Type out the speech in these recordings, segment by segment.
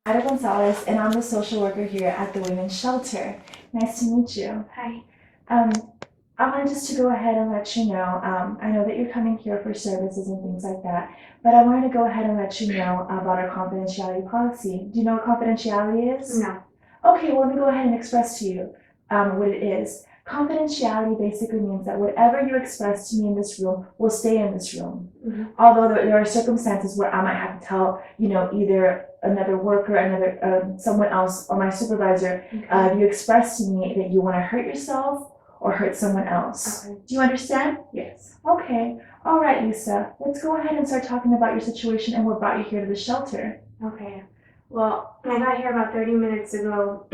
Myda Gonzalez, and I'm the social worker here at the Women's Shelter. Nice to meet you. Hi. Um, I wanted just to go ahead and let you know, I know that you're coming here for services and things like that, but I wanted to go ahead and let you know about our confidentiality policy. Do you know what confidentiality is? No. Okay, well, let me go ahead and express to you what it is. Confidentiality basically means that whatever you express to me in this room will stay in this room. Mhm. Although there are circumstances where I might have to tell, either another worker, someone else, or my supervisor, if you express to me that you want to hurt yourself or hurt someone else. Okay. Do you understand? Yes. Okay. All right, Lisa. Let's go ahead and start talking about your situation and what brought you here to the shelter. Okay. Well, I got here about 30 minutes ago.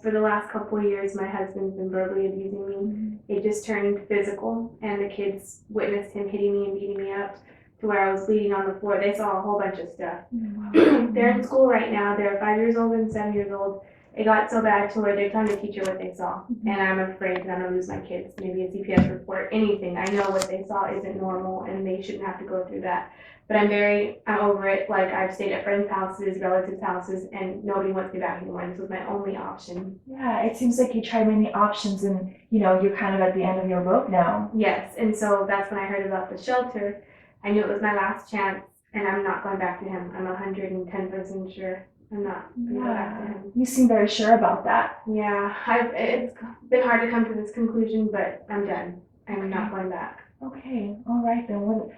For the last couple of years, my husband's been verbally abusing me. It just turned physical, and the kids witnessed him hitting me and beating me up to where I was bleeding on the floor. They saw a whole bunch of stuff. They're in school right now. They're 5 years old and 7 years old. It got so bad to where they're telling the teacher what they saw. And I'm afraid that I'm going to lose my kids. Maybe a CPS report, anything. I know what they saw isn't normal, and they shouldn't have to go through that. But I'm over it. Like, I've stayed at friends' houses, relatives' houses, and nobody wants me back anymore. This was my only option. Yeah, it seems like you tried many options and, you're kind of at the end of your rope now. Yes, and so that's when I heard about the shelter. I knew it was my last chance, and I'm not going back to him. I'm 110% sure I'm not going to go back to him. You seem very sure about that. Yeah, it's been hard to come to this conclusion, but I'm done. I'm not going back. Okay, all right then.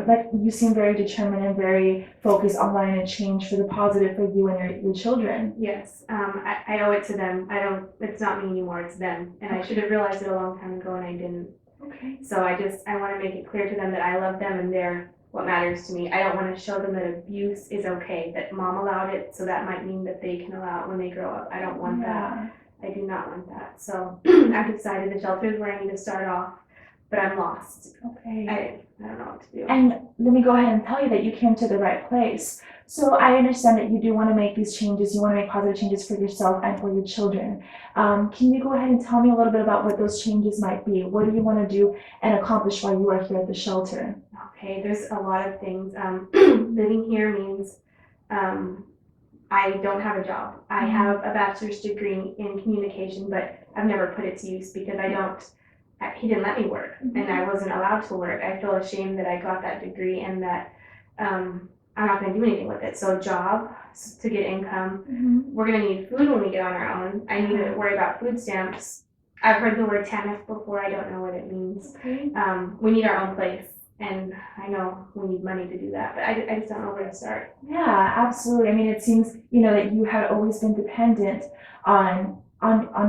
Like you seem very determined and very focused on wanting to change for the positive for you and your children. Yes, I owe it to them. It's not me anymore, it's them. And I should have realized it a long time ago, and I didn't. Okay. So I want to make it clear to them that I love them and they're what matters to me. I don't want to show them that abuse is okay, that mom allowed it, so that might mean that they can allow it when they grow up. I don't want that. I do not want that. So I've decided the shelter is where I need to start off, but I'm lost. Okay. I don't know what to do. And let me go ahead and tell you that you came to the right place. So I understand that you do want to make these changes. You want to make positive changes for yourself and for your children. Can you go ahead and tell me a little bit about what those changes might be? What do you want to do and accomplish while you are here at the shelter? Okay, there's a lot of things. Living here means I don't have a job. I have a bachelor's degree in communication, but I've never put it to use because he didn't let me work, and I wasn't allowed to work. I feel ashamed that I got that degree and that I'm not going to do anything with it. So job to get income. We're going to need food when we get on our own. I need to worry about food stamps. I've heard the word TANF before. I don't know what it means. Okay. We need our own place, and I know we need money to do that, but I just don't know where to start. Yeah, absolutely. I mean, it seems, that you had always been dependent on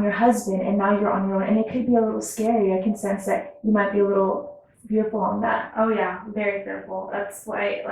your husband, and now you're on your own, and it could be a little scary. I can sense that you might be a little fearful on that. Oh yeah, very fearful. That's why,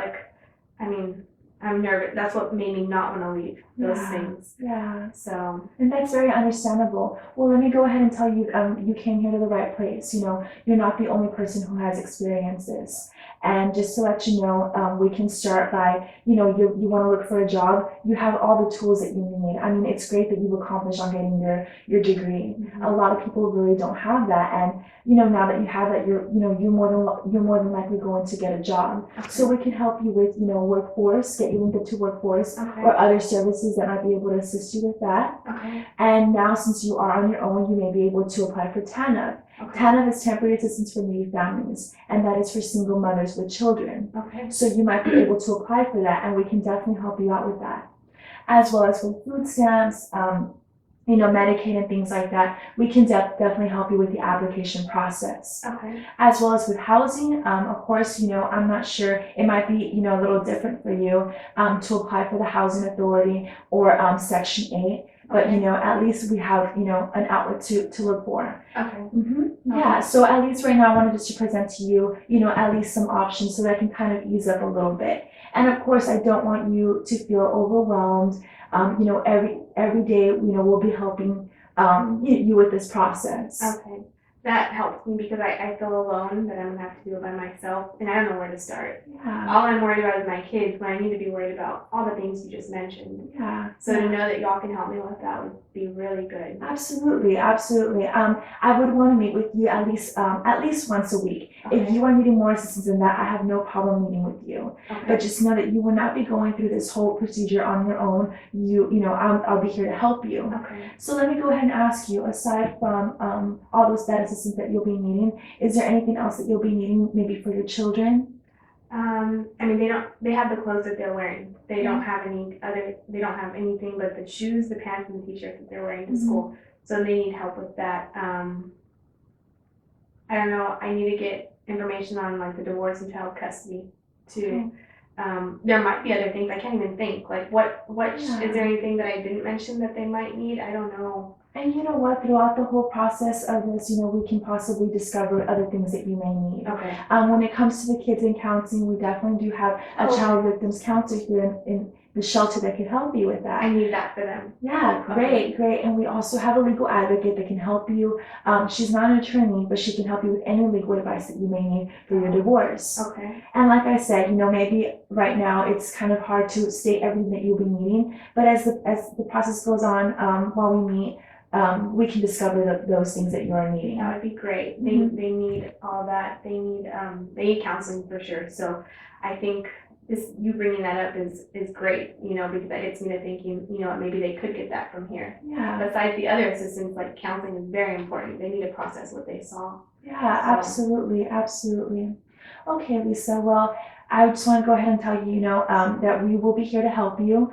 I'm nervous. That's what made me not want to leave those things. Yeah. So. And that's very understandable. Well, let me go ahead and tell you, you came here to the right place. You're not the only person who has experienced this. And just to let you know, we can start by, you want to look for a job. You have all the tools that you need. I mean, it's great that you've accomplished on getting your degree. A lot of people really don't have that. And, now that you have that, you're more than likely going to get a job. Okay. So we can help you with, workforce, get you linked up to workforce, Okay. or other services that might be able to assist you with that. Okay. And now, since you are on your own, you may be able to apply for TANF. Okay. TANF is Temporary Assistance for Needy Families, and that is for single mothers with children. Okay. So you might be able to apply for that, and we can definitely help you out with that. As well as with food stamps, Medicaid and things like that, we can definitely help you with the application process. Okay. As well as with housing, of course, I'm not sure, it might be, a little different for you to apply for the Housing Authority or Section 8. But, at least we have, an outlet to look for. Okay. Yeah, so at least right now I wanted just to present to you, at least some options so that I can kind of ease up a little bit. And of course, I don't want you to feel overwhelmed. Every day, we'll be helping you with this process. Okay. That helps me because I feel alone that I'm going to have to do it by myself, and I don't know where to start. Yeah. All I'm worried about is my kids, when I need to be worried about all the things you just mentioned. Yeah. So to know that y'all can help me with that would be really good. Absolutely, absolutely. I would want to meet with you at least once a week. If Okay. you are needing more assistance in that, I have no problem meeting with you. Okay. But just know that you will not be going through this whole procedure on your own. You know, I'll be here to help you. Okay. So let me go ahead and ask you, aside from all those that assistance that you'll be needing, is there anything else that you'll be needing maybe for your children? I mean, they have the clothes that they're wearing. They don't have they don't have anything but the shoes, the pants, and the t-shirts that they're wearing to school. So they need help with that. I don't know, I need to get information on like the divorce and child custody too. There might be other things, I can't even think, like is there anything that I didn't mention that they might need? I don't know. And you know what, throughout the whole process of this, you know, we can possibly discover other things that you may need. Okay. When it comes to the kids in counseling, we definitely do have a child victims counselor here in the shelter that can help you with that. I need that for them. Yeah, great. And we also have a legal advocate that can help you. She's not an attorney, but she can help you with any legal advice that you may need for your divorce. Okay. And like I said, you know, maybe right now it's kind of hard to state everything that you'll be needing, but as the process goes on, while we meet, we can discover those things that you are needing. That would be great. They need all that. They need counseling for sure. So I think you bringing that up is great, you know, because that gets me to thinking, you know, maybe they could get that from here. Yeah. Besides the other assistance, like counseling is very important. They need to process what they saw. Yeah, absolutely. Okay, Lisa, well, I just want to go ahead and tell you, you know, that we will be here to help you.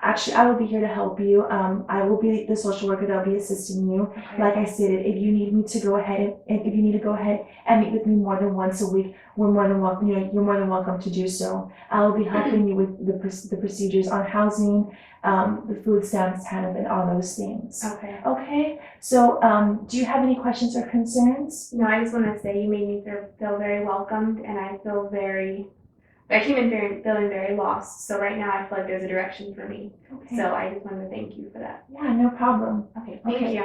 Actually, I will be here to help you. I will be the social worker that will be assisting you. Okay. Like I stated, if you need me to go ahead and if you need to go ahead and meet with me more than once a week, we're more than welcome. You know, you're more than welcome to do so. I will be helping you with the procedures on housing, the food stamps, TANF, and all those things. Okay. Okay. So, do you have any questions or concerns? No, I just want to say you made me feel very welcomed, and I came in feeling very lost. So right now I feel like there's a direction for me. Okay. So I just wanted to thank you for that. Yeah, no problem. Okay, thank you. Thank you.